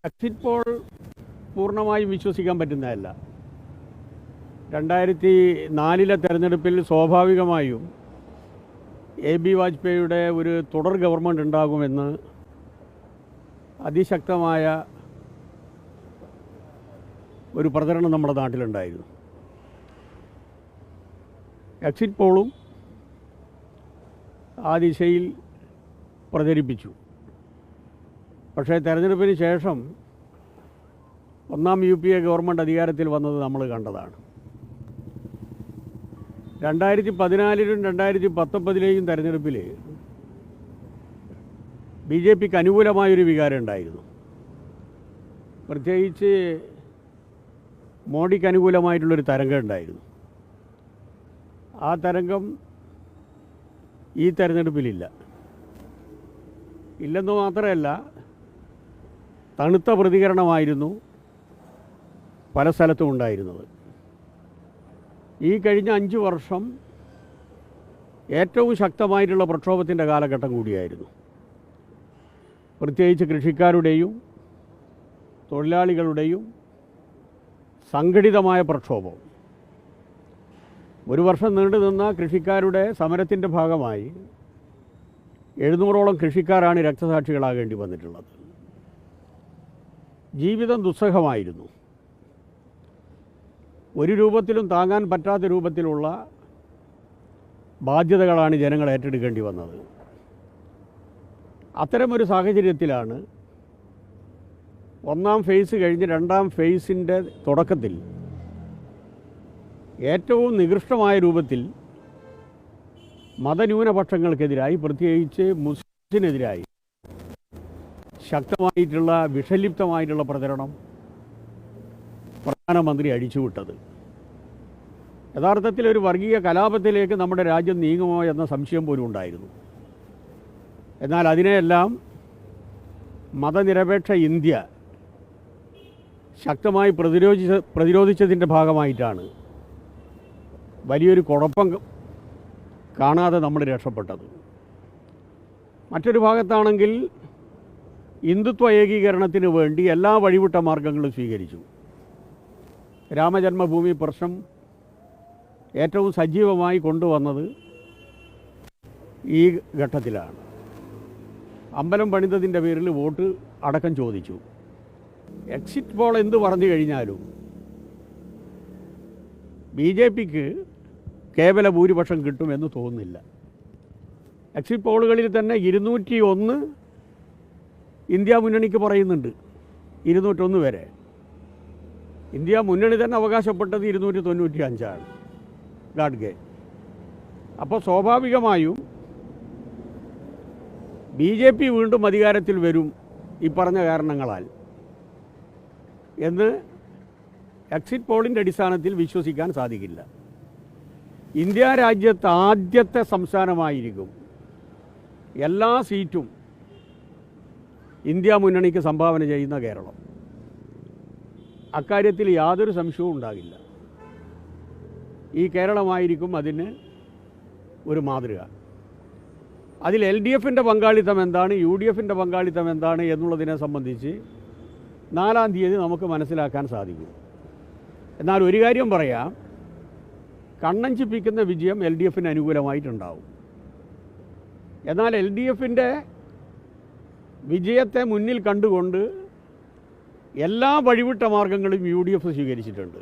Exit poll പൂർണ്ണമായും വിശ്വസിക്കാൻ പറ്റുന്നതല്ല. 2004 തെരഞ്ഞെടുപ്പിൽ സ്വാഭാവികമായും AB വാജ്പേയിയുടെ ഒരു തുടർ ഗവൺമെൻറ് ഉണ്ടാകുമെന്ന് അതിശക്തമായ ഒരു പ്രചരണം നമ്മുടെ നാട്ടിലുണ്ടായിരുന്നു. എക്സിറ്റ് പോളും ആ ദിശയിൽ പ്രചരിപ്പിച്ചു. പക്ഷേ തെരഞ്ഞെടുപ്പിന് ശേഷം ഒന്നാം UPA ഗവൺമെൻറ് അധികാരത്തിൽ വന്നത് നമ്മൾ കണ്ടതാണ്. 2014 2019 തെരഞ്ഞെടുപ്പിൽ BJPക്ക് അനുകൂലമായൊരു വികാരം ഉണ്ടായിരുന്നു. പ്രത്യേകിച്ച് മോഡിക്ക് അനുകൂലമായിട്ടുള്ളൊരു തരംഗം ഉണ്ടായിരുന്നു. ആ തരംഗം ഈ തെരഞ്ഞെടുപ്പിലില്ല. ഇല്ലെന്ന് മാത്രമല്ല, തണുത്ത പ്രതികരണമായിരുന്നു പല സ്ഥലത്തും ഉണ്ടായിരുന്നത്. ഈ കഴിഞ്ഞ 5 വർഷം ഏറ്റവും ശക്തമായിട്ടുള്ള പ്രക്ഷോഭത്തിൻ്റെ കാലഘട്ടം കൂടിയായിരുന്നു. പ്രത്യേകിച്ച് കൃഷിക്കാരുടെയും തൊഴിലാളികളുടെയും സംഘടിതമായ പ്രക്ഷോഭം. ഒരു വർഷം നീണ്ടു നിന്ന കൃഷിക്കാരുടെ സമരത്തിൻ്റെ ഭാഗമായി 700ഓളം കൃഷിക്കാരാണ് രക്തസാക്ഷികളാകേണ്ടി വന്നിട്ടുള്ളത്. ജീവിതം ദുസ്സഹമായിരുന്നു. ഒരു രൂപത്തിലും താങ്ങാൻ പറ്റാത്ത രൂപത്തിലുള്ള ബാധ്യതകളാണ് ജനങ്ങൾ ഏറ്റെടുക്കേണ്ടി വന്നത്. അത്തരമൊരു സാഹചര്യത്തിലാണ് ഒന്നാം ഫേസ് കഴിഞ്ഞ് രണ്ടാം ഫേസിൻ്റെ തുടക്കത്തിൽ ഏറ്റവും നികൃഷ്ടമായ രൂപത്തിൽ മതന്യൂനപക്ഷങ്ങൾക്കെതിരായി, പ്രത്യേകിച്ച് മുസ്ലിംസിനെതിരായി ശക്തമായിട്ടുള്ള വിഷലിപ്തമായിട്ടുള്ള പ്രചരണം പ്രധാനമന്ത്രി അഴിച്ചുവിട്ടത്. യഥാർത്ഥത്തിൽ ഒരു വർഗീയ കലാപത്തിലേക്ക് നമ്മുടെ രാജ്യം നീങ്ങുമോ എന്ന സംശയം പോലും ഉണ്ടായിരുന്നു. എന്നാൽ അതിനെയെല്ലാം മതനിരപേക്ഷ ഇന്ത്യ ശക്തമായി പ്രതിരോധിച്ചതിൻ്റെ ഭാഗമായിട്ടാണ് വലിയൊരു കുഴപ്പം കാണാതെ നമ്മൾ രക്ഷപ്പെട്ടത്. മറ്റൊരു ഭാഗത്താണെങ്കിൽ ഹിന്ദുത്വ ഏകീകരണത്തിന് വേണ്ടി എല്ലാ വഴിവിട്ട മാർഗങ്ങളും സ്വീകരിച്ചു. രാമജന്മഭൂമി പ്രശ്നം ഏറ്റവും സജീവമായി കൊണ്ടുവന്നത് ഈ ഘട്ടത്തിലാണ്. അമ്പലം പണിതതിൻ്റെ പേരിൽ വോട്ട് അടക്കം ചോദിച്ചു. എക്സിറ്റ് പോൾ എന്ത് പറഞ്ഞു കഴിഞ്ഞാലും BJPക്ക് കേവല ഭൂരിപക്ഷം കിട്ടുമെന്ന് തോന്നുന്നില്ല. എക്സിറ്റ് പോളുകളിൽ തന്നെ 201 ഇന്ത്യ മുന്നണിക്ക് പറയുന്നുണ്ട്. 201 വരെ. ഇന്ത്യ മുന്നണി തന്നെ അവകാശപ്പെട്ടത് 295 ഗാഡ്ഗെ. അപ്പോൾ സ്വാഭാവികമായും BJP വീണ്ടും അധികാരത്തിൽ വരും ഈ പറഞ്ഞ കാരണങ്ങളാൽ എന്ന് എക്സിറ്റ് പോളിൻ്റെ അടിസ്ഥാനത്തിൽ വിശ്വസിക്കാൻ സാധിക്കില്ല. ഇന്ത്യ രാജ്യത്ത് ആദ്യത്തെ സംസ്ഥാനമായിരിക്കും എല്ലാ സീറ്റും ഇന്ത്യ മുന്നണിക്ക് സംഭാവന ചെയ്യുന്ന കേരളം. അക്കാര്യത്തിൽ യാതൊരു സംശയവും ഉണ്ടാകില്ല. ഈ കേരളമായിരിക്കും അതിന് ഒരു മാതൃക. അതിൽ LDFൻ്റെ പങ്കാളിത്തം എന്താണ്, UDFൻ്റെ പങ്കാളിത്തം എന്താണ് എന്നുള്ളതിനെ സംബന്ധിച്ച് 4-ാം തീയതി നമുക്ക് മനസ്സിലാക്കാൻ സാധിക്കും. എന്നാൽ ഒരു കാര്യം പറയാം, കണ്ണഞ്ചിപ്പിക്കുന്ന വിജയം LDFന് അനുകൂലമായിട്ടുണ്ടാവും. എന്നാൽ LDFൻ്റെ വിജയത്തെ മുന്നിൽ കണ്ടുകൊണ്ട് എല്ലാ വഴിവിട്ട മാർഗങ്ങളും UDF സ്വീകരിച്ചിട്ടുണ്ട്.